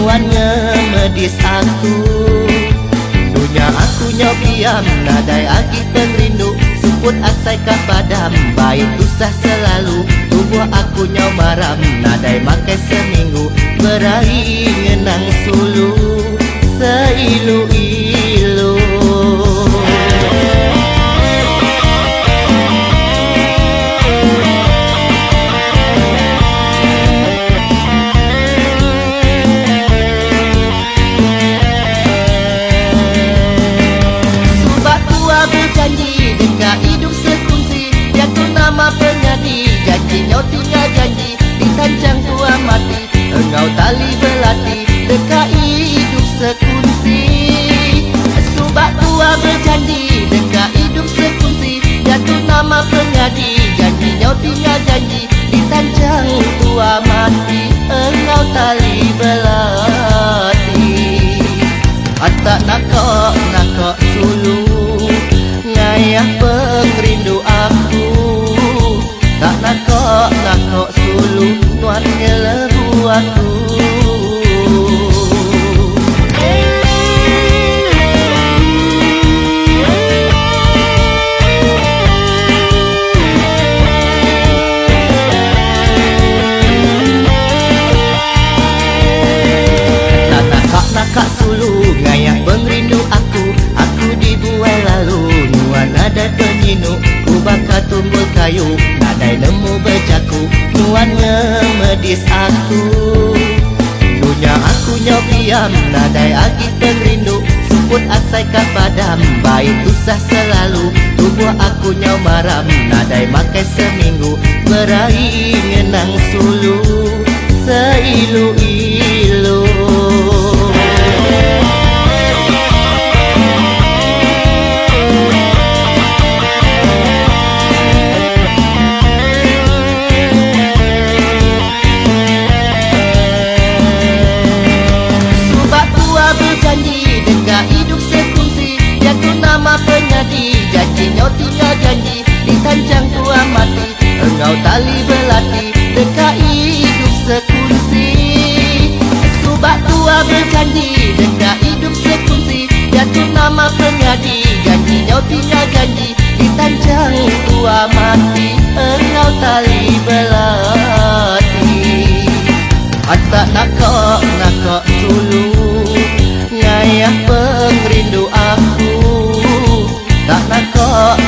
nuan ngemedis aku. Dunia aku nyobiam nadai agi pengrindu, suput asai kah padam, baik usah selalu. Tubuh aku nyau maram, nadai makai seminggu, berai ngenang sulu seilu-ilu. Berjanji dekat hidup sekongsi, dia tu nama penyadi, janjinya tinggal janji di tancang tua mati, engkau tali belati dekat hidup sekongsi. Subak tua berjanji dekat hidup sekongsi, dia tu nama penyadi, janjinya tinggal janji di tancang tua mati, engkau tali belati. Atak nakok sulu ngayah pengrindu aku, tak nakok sulu nuan ngelebu aku. Tak nakak sulu ngayah pengrindu aku, aku dibuai lalu ada penyinu, ku bakal tumbul kayu, nadai nemu berjaku, nuan ngemedis aku. Dunia aku nyobiam, nadai agi pengrindu, suput asai kah padam, baik usah selalu. Tubuh aku nyau maram, nadai makai seminggu, berai ngenang sulu seilu-ilu. Berjanji dekat hidup sekongsi, dia tu nama penyadi, janjinya tinggal janji di tancang tua mati, engkau tali belati dekat hidup sekongsi. Subak tua berjanji dekat hidup sekongsi, dia tu nama penyadi, janjinya tinggal janji di tancang tua mati, engkau tali belati. Atak nakok sulu ngayah pengrindu aku, tak nakok